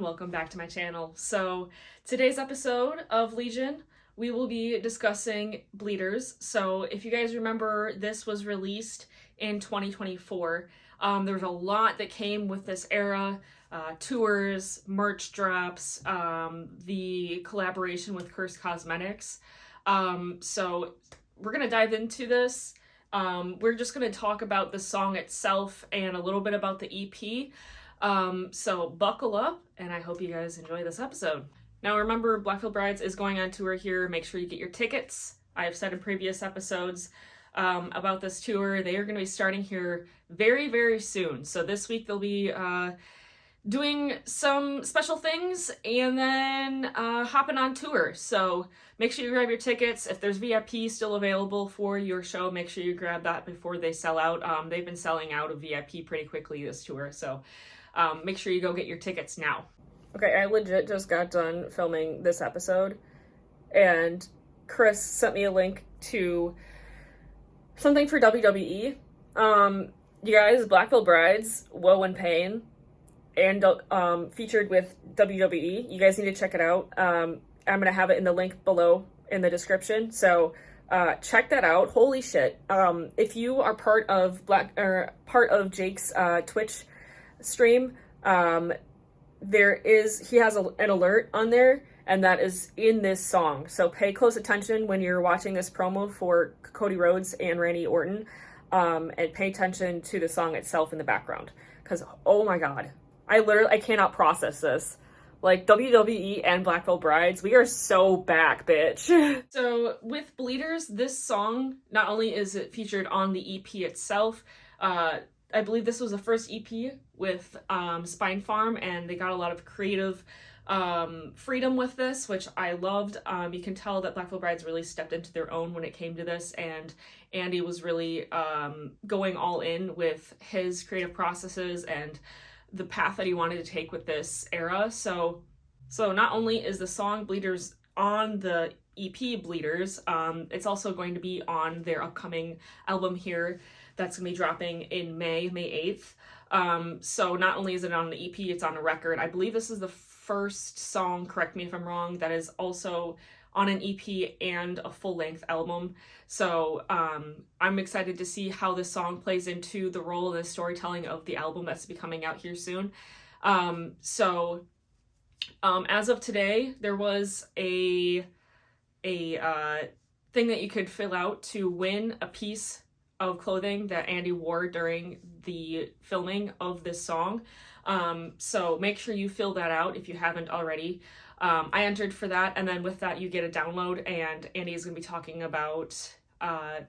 welcome back to my channel. So today's episode of Legion, we will be discussing Bleeders. So if you guys remember, this was released in 2024. There was a lot that came with this era, tours, merch drops, the collaboration with CurstKosmetics. So we're gonna dive into this. We're just gonna talk about the song itself and a little bit about the EP. So buckle up, and I hope you guys enjoy this episode. Now remember, Blackfield Brides is going on tour here. Make sure you get your tickets. I have said in previous episodes about this tour, they are going to be starting here very, very soon. So this week they'll be doing some special things and then hopping on tour. So make sure you grab your tickets. If there's VIP still available for your show, make sure you grab that before they sell out. They've been selling out of VIP pretty quickly this tour, so make sure you go get your tickets now. Okay, I legit just got done filming this episode, and Chris sent me a link to something for WWE. You guys, Blackfield Brides, Woe and Pain, and featured with WWE. You guys need to check it out. I'm gonna have it in the link below in the description, so check that out. Holy shit! If you are part of Jake's Twitch stream, he has an alert on there, and that is in this song. So pay close attention when you're watching this promo for Cody Rhodes and Randy Orton, and pay attention to the song itself in the background, because oh my god, I cannot process this. Like, WWE and Blackfield Brides, we are so back, bitch. So with Bleeders, this song, not only is it featured on the EP itself, I believe this was the first EP with Spine Farm, and they got a lot of creative freedom with this, which I loved. You can tell that Blackfield Brides really stepped into their own when it came to this, and Andy was really going all in with his creative processes and the path that he wanted to take with this era. So not only is the song Bleeders on the EP Bleeders, it's also going to be on their upcoming album here that's gonna be dropping in May 8th. So not only is it on the EP, it's on a record. I believe this is the first song, correct me if I'm wrong, that is also on an EP and a full-length album. So I'm excited to see how this song plays into the role in the storytelling of the album that's be coming out here soon. As of today, there was a thing that you could fill out to win a piece of clothing that Andy wore during the filming of this song. So make sure you fill that out if you haven't already. I entered for that, and then with that you get a download, and Andy is going to be talking about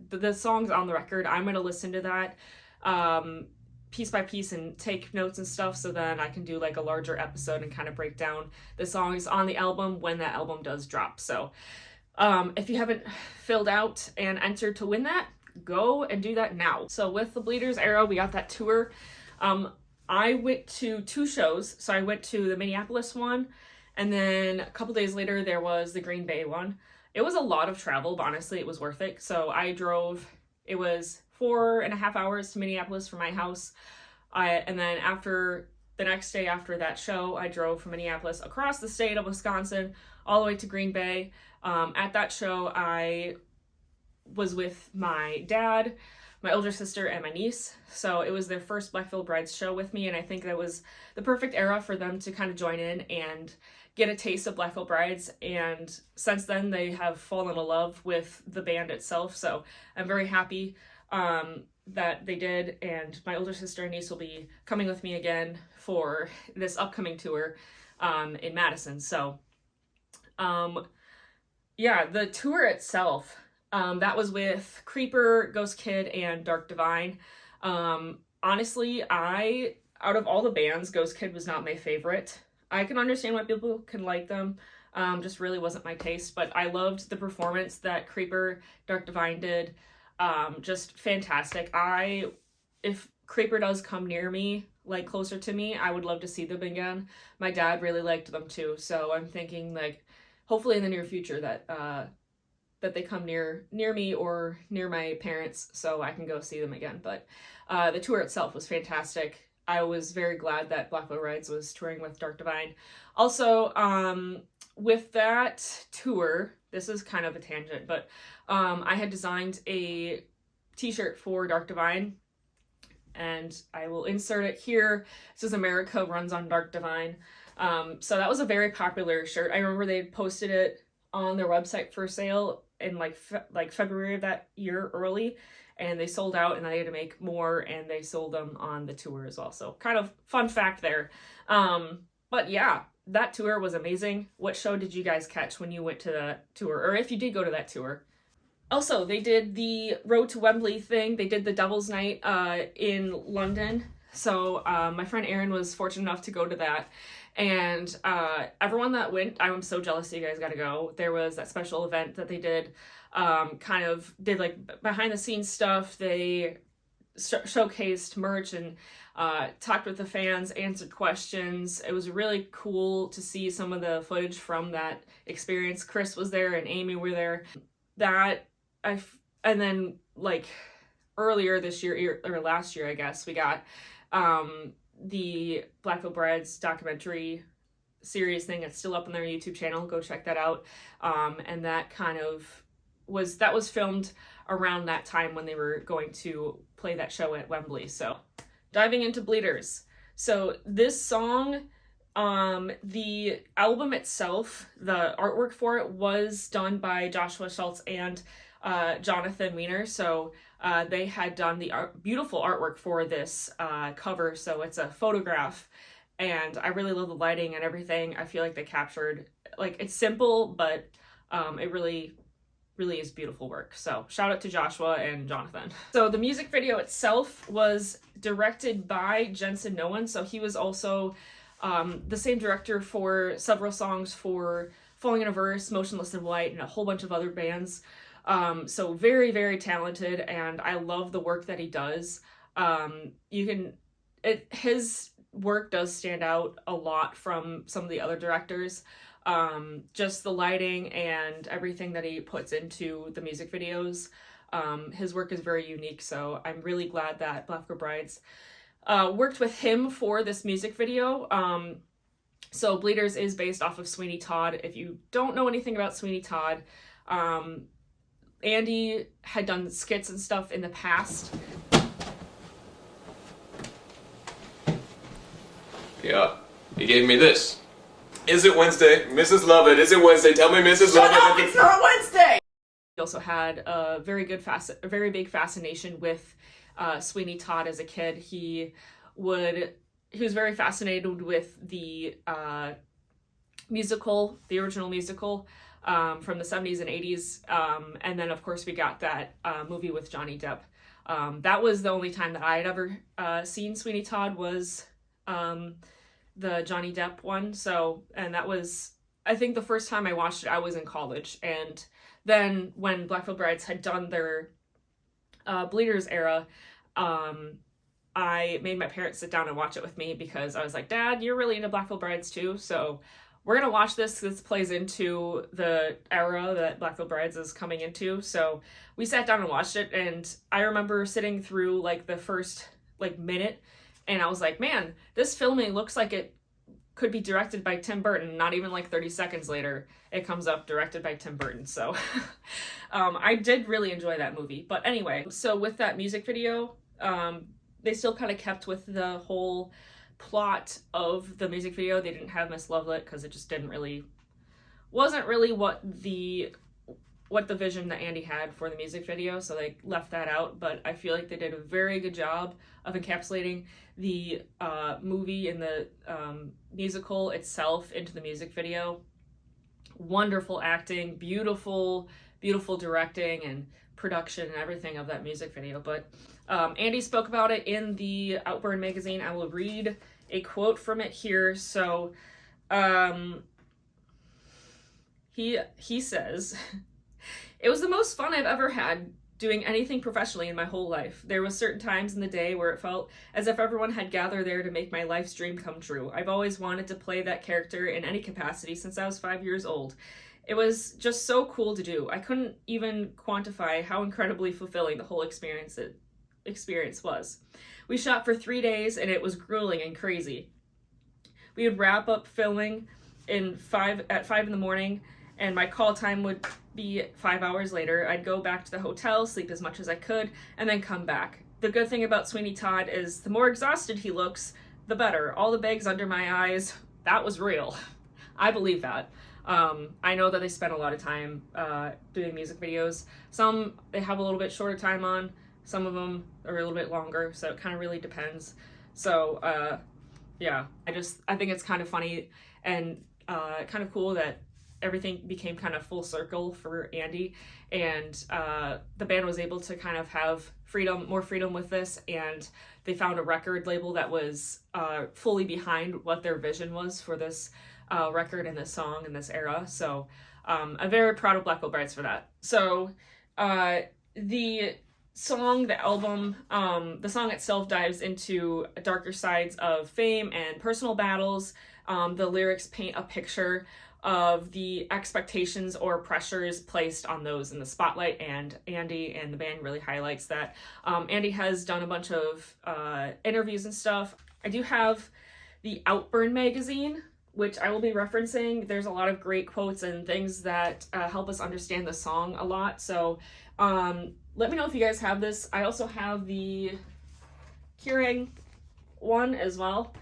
the songs on the record. I'm going to listen to that piece by piece and take notes and stuff, so then I can do like a larger episode and kind of break down the songs on the album when that album does drop. So if you haven't filled out and entered to win that, go and do that now. So with the Bleeders era, we got that tour. I went to 2 shows. So I went to the Minneapolis one, and then a couple days later there was the Green Bay one. It was a lot of travel, but honestly it was worth it. So I drove, it was 4.5 hours to Minneapolis from my house. And then after the next day after that show, I drove from Minneapolis across the state of Wisconsin all the way to Green Bay. At that show, I was with my dad, my older sister, and my niece. So it was their first Blackfield Brides show with me, and I think that was the perfect era for them to kind of join in and get a taste of Blackfield Brides. And since then, they have fallen in love with the band itself. So I'm very happy that they did, and my older sister and niece will be coming with me again for this upcoming tour in Madison. So yeah, the tour itself, that was with Creeper, Ghost Kid, and Dark Divine. Honestly, out of all the bands, Ghost Kid was not my favorite. I can understand why people can like them, just really wasn't my taste, but I loved the performance that Creeper, Dark Divine did. Just fantastic. If Creeper does come near me, like closer to me, I would love to see them again. My dad really liked them too, so I'm thinking like hopefully in the near future that they come near me or near my parents so I can go see them again. But the tour itself was fantastic. I was very glad that Black Veil Brides was touring with Dark Divine. Also, with that tour, this is kind of a tangent, but I had designed a t-shirt for Dark Divine, and I will insert it here. It says America Runs on Dark Divine. So that was a very popular shirt. I remember they posted it on their website for sale in like February of that year early, and they sold out, and then they had to make more, and they sold them on the tour as well. So kind of fun fact there. But yeah, that tour was amazing. What show did you guys catch when you went to that tour, or if you did go to that tour? Also, they did the Road to Wembley thing. They did the Devil's Night in London. So my friend Erin was fortunate enough to go to that. And everyone that went, I'm so jealous that you guys got to go. There was that special event that they did, kind of did like behind the scenes stuff. They showcased merch and talked with the fans, answered questions. It was really cool to see some of the footage from that experience. Chris was there and Amy were there. And then like earlier this year, or last year, I guess, we got the Black Veil Brides documentary series thing. It's still up on their YouTube channel. Go check that out. And that kind of was filmed around that time when they were going to play that show at Wembley. So diving into Bleeders. So this song, the album itself, the artwork for it was done by Joshua Schultz and Jonathan Wiener. So they had done the beautiful artwork for this cover. So it's a photograph, and I really love the lighting and everything. I feel like they captured, like, it's simple, but it really is beautiful work. So shout out to Joshua and Jonathan. So the music video itself was directed by Jensen Nolan. So he was also the same director for several songs for Falling in a Verse, Motionless in White, and a whole bunch of other bands. So very, very talented, and I love the work that he does. His work does stand out a lot from some of the other directors. Just the lighting and everything that he puts into the music videos. His work is very unique, so I'm really glad that Black Veil Brides worked with him for this music video. So Bleeders is based off of Sweeney Todd. If you don't know anything about Sweeney Todd, Andy had done skits and stuff in the past. Yeah, he gave me this. Is it Wednesday? Mrs. Lovett, is it Wednesday? Tell me, Mrs. Lovett. Shut up, it's not Wednesday! He also had a very big fascination with Sweeney Todd as a kid. He was very fascinated with the musical, the original musical, from the 70s and 80s. And then, of course, we got that movie with Johnny Depp. That was the only time that I had ever seen Sweeney Todd, was the Johnny Depp one. So, and that was, I think the first time I watched it, I was in college. And then when Black Veil Brides had done their Bleeders era, I made my parents sit down and watch it with me, because I was like, Dad, you're really into Black Veil Brides too, so we're gonna watch this. This plays into the era that Black Veil Brides is coming into. So we sat down and watched it, and I remember sitting through like the first like minute, and I was like, man, this filming looks like it could be directed by Tim Burton. Not even like 30 seconds later, it comes up directed by Tim Burton. So I did really enjoy that movie. But anyway, so with that music video, they still kind of kept with the whole plot of the music video. They didn't have Miss Lovelet because it just wasn't really what the vision that Andy had for the music video, so they left that out. But I feel like they did a very good job of encapsulating the movie and the musical itself into the music video. Wonderful acting, beautiful directing and production and everything of that music video. But Andy spoke about it in the Outburn magazine. I will read a quote from it here. So he says, "It was the most fun I've ever had doing anything professionally in my whole life. There was certain times in the day where it felt as if everyone had gathered there to make my life's dream come true. I've always wanted to play that character in any capacity since I was 5 years old. It was just so cool to do. I couldn't even quantify how incredibly fulfilling the whole experience experience was. We shot for 3 days and it was grueling and crazy. We would wrap up filming at 5 in the morning, and my call time would be 5 hours later. I'd go back to the hotel, sleep as much as I could, and then come back. The good thing about Sweeney Todd is the more exhausted he looks, the better. All the bags under my eyes, that was real. I believe that. I know that they spend a lot of time doing music videos. Some they have a little bit shorter time on, some of them are a little bit longer, so it kind of really depends. So yeah, I think it's kind of funny and kind of cool that everything became kind of full circle for Andy, and the band was able to kind of have more freedom with this, and they found a record label that was fully behind what their vision was for this record and this song and this era. So I'm very proud of Black Gold Brides for that. So the song, the album, the song itself dives into darker sides of fame and personal battles. The lyrics paint a picture of the expectations or pressures placed on those in the spotlight, and Andy and the band really highlights that. Andy has done a bunch of interviews and stuff. I do have the Outburn magazine, which I will be referencing. There's a lot of great quotes and things that help us understand the song a lot. So let me know if you guys have this. I also have the Curing one as well.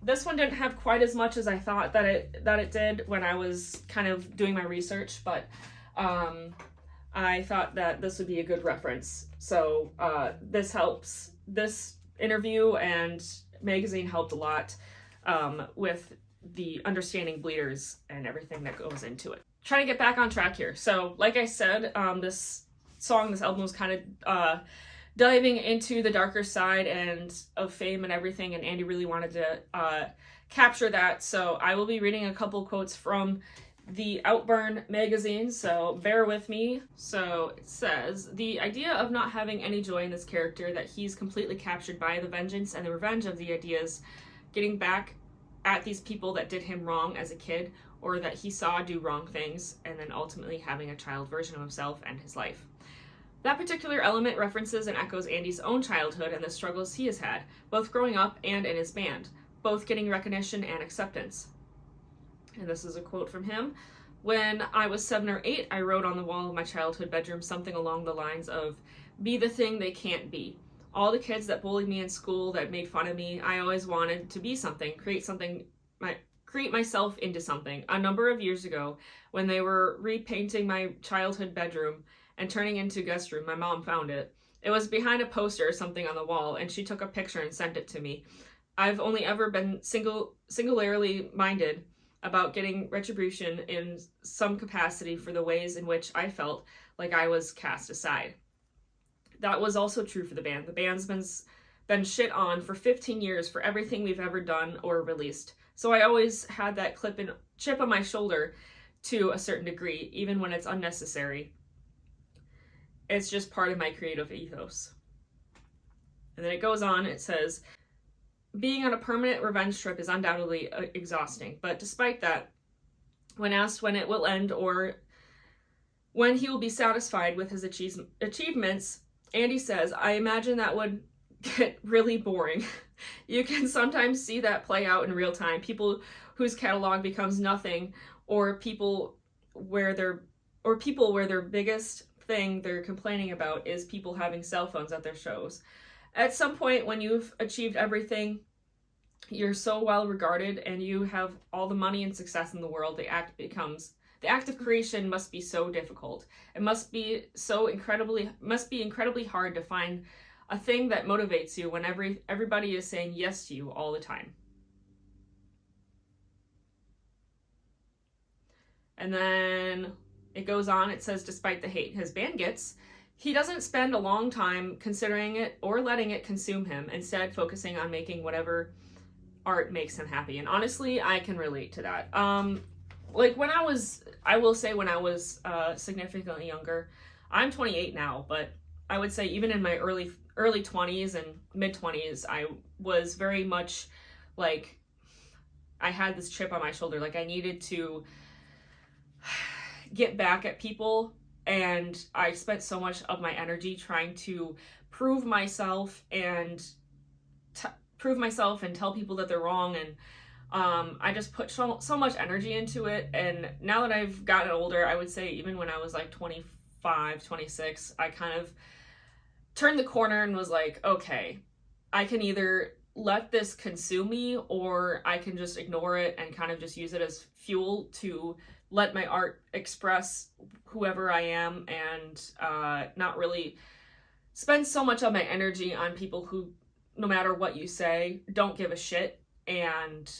This one didn't have quite as much as I thought that it did when I was kind of doing my research, but I thought that this would be a good reference. So this helps. This interview and magazine helped a lot with the understanding bleeders and everything that goes into it. Trying to get back on track here. So like I said, this album was kind of diving into the darker side and of fame and everything, and Andy really wanted to capture that. So I will be reading a couple quotes from the Outburn magazine, so bear with me. So it says, the idea of not having any joy in this character, that he's completely captured by the vengeance and the revenge of the ideas, getting back at these people that did him wrong as a kid, or that he saw do wrong things, and then ultimately having a child version of himself and his life. That particular element references and echoes Andy's own childhood and the struggles he has had, both growing up and in his band, both getting recognition and acceptance. And this is a quote from him. When I was 7 or 8, I wrote on the wall of my childhood bedroom something along the lines of, be the thing they can't be. All the kids that bullied me in school, that made fun of me, I always wanted to be something, create myself into something. A number of years ago, when they were repainting my childhood bedroom and turning into guest room, my mom found it. It was behind a poster or something on the wall, and she took a picture and sent it to me. I've only ever been singularly minded about getting retribution in some capacity for the ways in which I felt like I was cast aside. That was also true for the band. The band's been shit on for 15 years for everything we've ever done or released. So I always had that chip on my shoulder to a certain degree, even when it's unnecessary. It's just part of my creative ethos. And then it goes on, it says, being on a permanent revenge trip is undoubtedly exhausting, but despite that, when asked when it will end or when he will be satisfied with his achievements, Andy says, I imagine that would get really boring. You can sometimes see that play out in real time. People whose catalog becomes nothing, or people where their biggest thing they're complaining about is people having cell phones at their shows. At some point, when you've achieved everything, you're so well regarded and you have all the money and success in the world, the act of creation must be so difficult. It must be incredibly hard to find a thing that motivates you when everybody is saying yes to you all the time. And then it goes on, it says, despite the hate his band gets, he doesn't spend a long time considering it or letting it consume him, instead focusing on making whatever art makes him happy. And honestly, I can relate to that. Like when I was significantly younger, I'm 28 now, but I would say even in my early 20s and mid 20s, I was very much like, I had this chip on my shoulder. Like I needed to get back at people and I spent so much of my energy trying to prove myself and tell people that they're wrong, and I just put so much energy into it. And now that I've gotten older, I would say even when I was like 25, 26, I kind of turned the corner and was like, okay, I can either let this consume me, or I can just ignore it and kind of just use it as fuel to let my art express whoever I am, and not really spend so much of my energy on people who, no matter what you say, don't give a shit and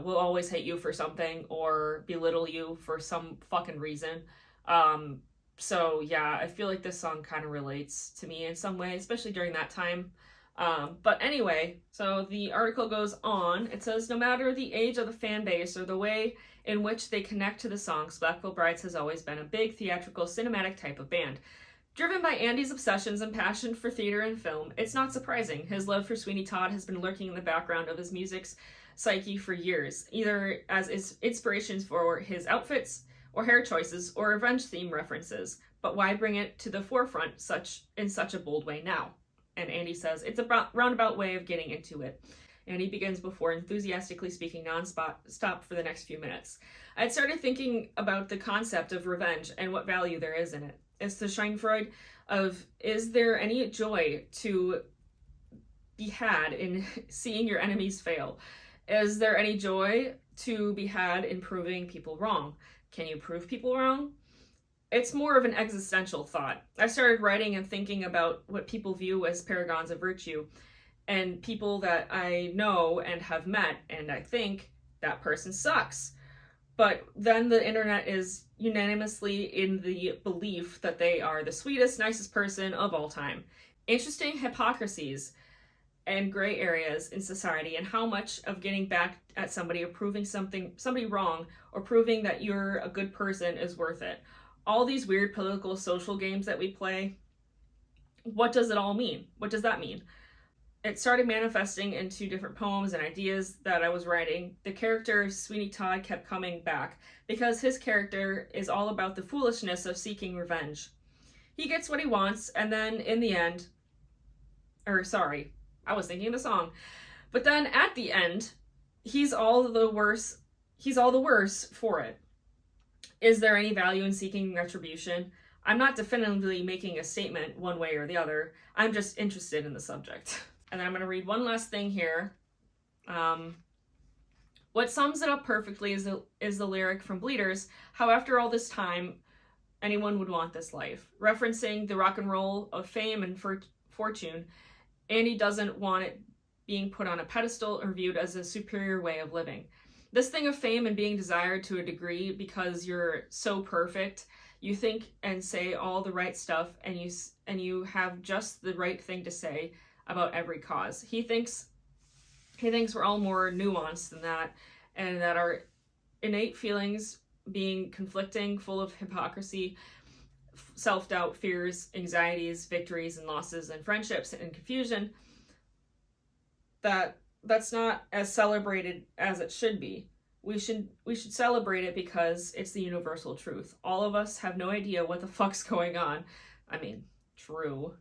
will always hate you for something or belittle you for some fucking reason. So yeah, I feel like this song kind of relates to me in some way, especially during that time. But anyway, so the article goes on. It says, no matter the age of the fan base or the way in which they connect to the songs, Black Veil Brides has always been a big theatrical cinematic type of band. Driven by Andy's obsessions and passion for theater and film, it's not surprising his love for Sweeney Todd has been lurking in the background of his music's psyche for years, either as inspirations for his outfits or hair choices or revenge theme references. But why bring it to the forefront in such a bold way now? And Andy says, it's a roundabout way of getting into it. Andy begins before enthusiastically speaking non-stop for the next few minutes. I had started thinking about the concept of revenge and what value there is in it. It's the Schadenfreude of, is there any joy to be had in seeing your enemies fail? Is there any joy to be had in proving people wrong? Can you prove people wrong? It's more of an existential thought. I started writing and thinking about what people view as paragons of virtue and people that I know and have met, and I think that person sucks. But then the internet is unanimously in the belief that they are the sweetest, nicest person of all time. Interesting hypocrisies and gray areas in society, and how much of getting back at somebody or proving somebody wrong or proving that you're a good person is worth it. All these weird political social games that we play, what does it all mean? What does that mean? It started manifesting into different poems and ideas that I was writing. The character of Sweeney Todd kept coming back because his character is all about the foolishness of seeking revenge. He gets what he wants, and then in the end, I was thinking of the song. But then at the end, he's all the worse for it. Is there any value in seeking retribution? I'm not definitively making a statement one way or the other. I'm just interested in the subject. And then I'm going to read one last thing here. What sums it up perfectly is the lyric from Bleeders, how after all this time, anyone would want this life. Referencing the rock and roll of fame and fortune, Andy doesn't want it being put on a pedestal or viewed as a superior way of living. This thing of fame and being desired to a degree because you're so perfect, you think and say all the right stuff, and you have just the right thing to say about every cause. He thinks we're all more nuanced than that, and that our innate feelings being conflicting, full of hypocrisy, self-doubt, fears, anxieties, victories and losses, and friendships and confusion, that's not as celebrated as it should be. We should celebrate it because it's the universal truth. All of us have no idea what the fuck's going on. I mean, true.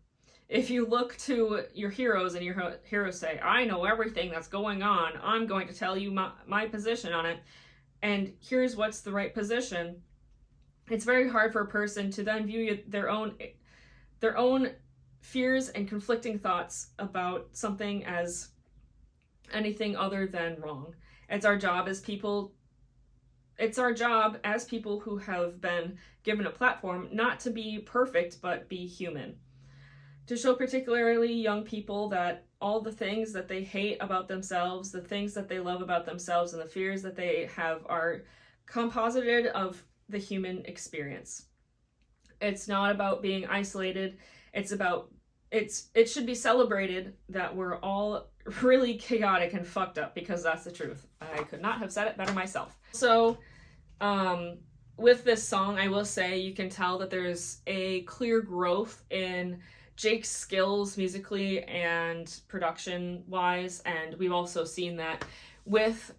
If you look to your heroes and your heroes say, I know everything that's going on, I'm going to tell you my position on it, and here's what's the right position, it's very hard for a person to then view their own fears and conflicting thoughts about something as anything other than wrong. It's our job as people who have been given a platform not to be perfect, but be human. To show particularly young people that all the things that they hate about themselves, the things that they love about themselves, and the fears that they have are composited of the human experience. It's not about being isolated. It should be celebrated that we're all really chaotic and fucked up, because that's the truth. I could not have said it better myself. So, with this song, I will say you can tell that there's a clear growth in Jake's skills musically and production-wise, and we've also seen that with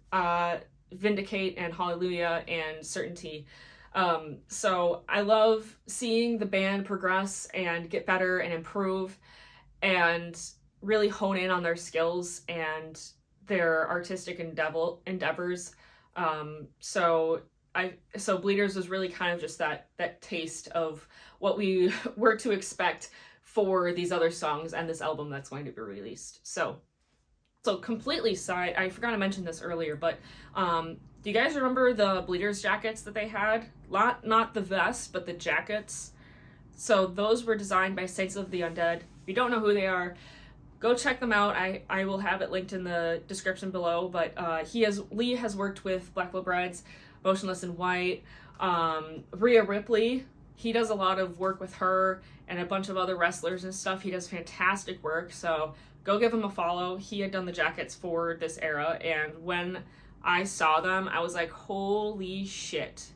Vindicate and Hallelujah and Certainty. So I love seeing the band progress and get better and improve and really hone in on their skills and their artistic endeavors. So Bleeders was really kind of just that taste of what we were to expect for these other songs and this album that's going to be released. So completely side, I forgot to mention this earlier, but do you guys remember the Bleeders jackets that they had? Not the vest, but the jackets. So those were designed by Saints of the Undead. If you don't know who they are, go check them out. I will have it linked in the description below. But Lee has worked with Black Veil Brides, Motionless in White, Rhea Ripley. He does a lot of work with her and a bunch of other wrestlers and stuff. He does fantastic work. So go give him a follow. He had done the jackets for this era, and when I saw them, I was like, holy shit,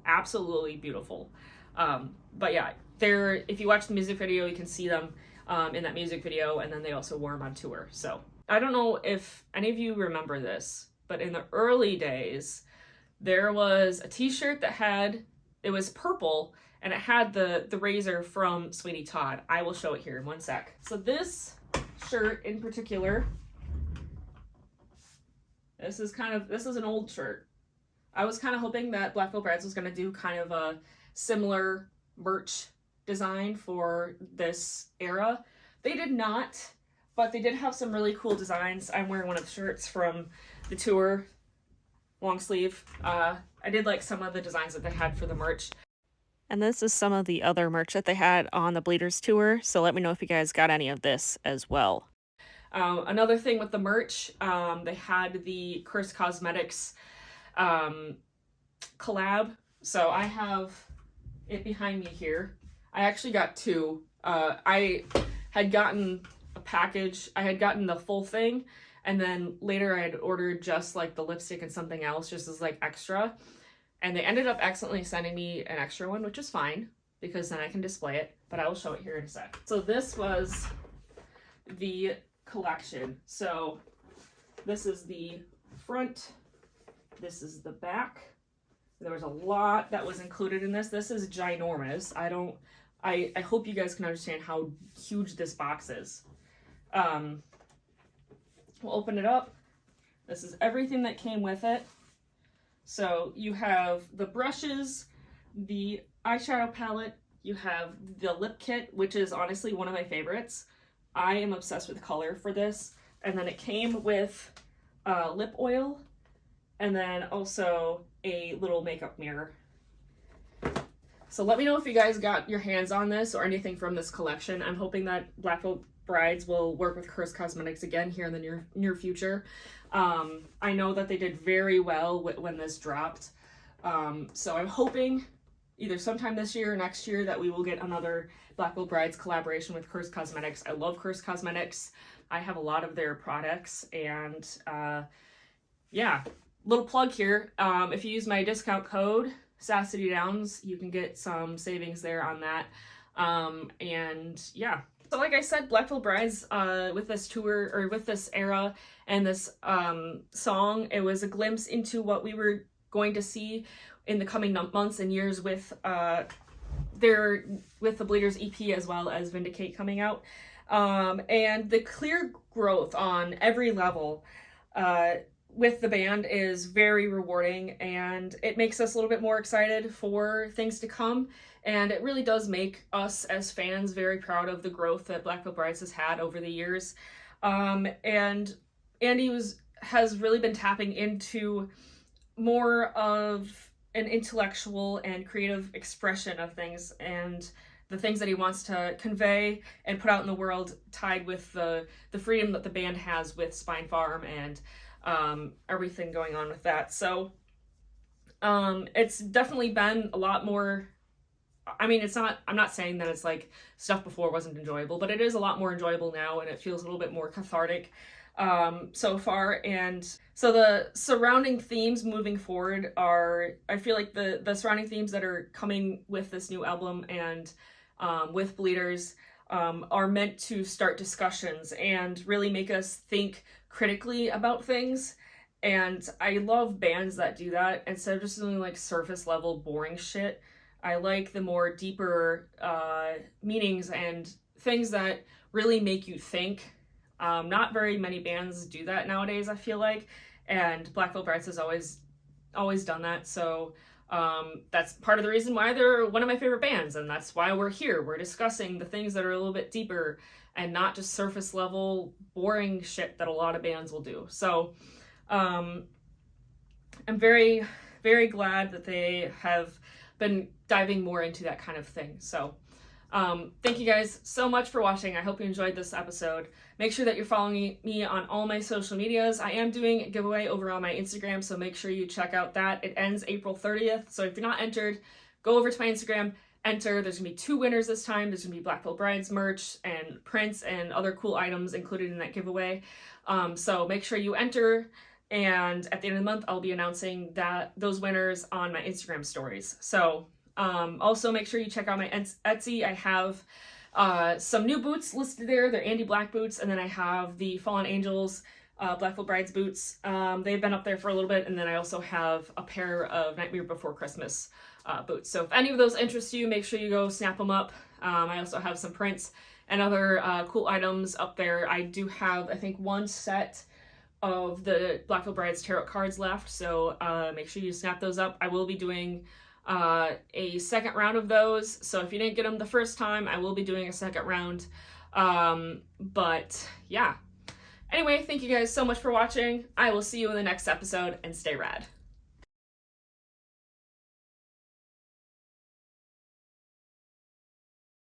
absolutely beautiful. But yeah, if you watch the music video, you can see them in that music video, and then they also wore them on tour. So I don't know if any of you remember this, but in the early days, there was a t-shirt it was purple, and it had the razor from Sweeney Todd. I will show it here in one sec. So this shirt in particular, this is an old shirt. I was kind of hoping that Black Veil Brides was going to do kind of a similar merch design for this era. They did not, but they did have some really cool designs. I'm wearing one of the shirts from the tour, long sleeve. I did like some of the designs that they had for the merch. And this is some of the other merch that they had on the Bleeders tour, so let me know if you guys got any of this as well. Another thing with the merch, they had the CurstKosmetics collab. So I have it behind me here. I actually got two. I had gotten a package. I had gotten the full thing, and then later I had ordered just like the lipstick and something else just as like extra. And they ended up accidentally sending me an extra one, which is fine because then I can display it, but I will show it here in a sec. So this was the collection. So this is the front, this is the back. There was a lot that was included in this. This is ginormous. I hope you guys can understand how huge this box is. We'll open it up. This is everything that came with it. So you have the brushes, the eyeshadow palette, you have the lip kit, which is honestly one of my favorites. I am obsessed with color for this. And then it came with lip oil, and then also a little makeup mirror. So let me know if you guys got your hands on this or anything from this collection. I'm hoping that Black Veil Brides will work with CurstKosmetics again here in the near future. I know that they did very well when this dropped. So I'm hoping either sometime this year or next year that we will get another Black Veil Brides collaboration with CurstKosmetics. I love CurstKosmetics. I have a lot of their products, and yeah, little plug here. If you use my discount code SASSIDYDOWNS, you can get some savings there on that. And yeah. So like I said, Black Veil Brides, with this tour, or with this era and this song, it was a glimpse into what we were going to see in the coming months and years with the Bleeders EP as well as Vindicate coming out. And the clear growth on every level with the band is very rewarding, and it makes us a little bit more excited for things to come. And it really does make us as fans very proud of the growth that Black Veil Brides has had over the years. And Andy has really been tapping into more of an intellectual and creative expression of things, and the things that he wants to convey and put out in the world, tied with the freedom that the band has with Spine Farm and everything going on with that. So it's definitely been a lot more. I mean, I'm not saying that it's like stuff before wasn't enjoyable, but it is a lot more enjoyable now, and it feels a little bit more cathartic so far. And so the surrounding themes moving forward I feel like the surrounding themes that are coming with this new album and with Bleeders are meant to start discussions and really make us think critically about things, And I love bands that do that instead of just doing like surface level boring shit. I like the more deeper meanings and things that really make you think. Not very many bands do that nowadays, I feel like, and Black Veil Brides has always done that. So that's part of the reason why they're one of my favorite bands, and that's why we're here. We're discussing the things that are a little bit deeper and not just surface level boring shit that a lot of bands will do. So I'm very, very glad that they have been diving more into that kind of thing. So thank you guys so much for watching. I hope you enjoyed this episode. Make sure that you're following me on all my social medias. I am doing a giveaway over on my Instagram, so make sure you check out that. It ends April 30th, so if you're not entered, go over to my Instagram, enter. There's gonna be 2 winners this time. There's gonna be Black Veil Brides merch and prints and other cool items included in that giveaway. So make sure you enter. And at the end of the month, I'll be announcing those winners on my Instagram stories. So also make sure you check out my Etsy. I have some new boots listed there. They're Andy Black boots. And then I have the Fallen Angels Black Veil Brides boots. They've been up there for a little bit. And then I also have a pair of Nightmare Before Christmas boots. So if any of those interest you, make sure you go snap them up. I also have some prints and other cool items up there. I do have, I think, 1 set of the Black Veil Brides tarot cards left, so make sure you snap those up. I will be doing a second round of those, so if you didn't get them the first time, I will be doing a second round. But yeah. Anyway, thank you guys so much for watching. I will see you in the next episode, and stay rad.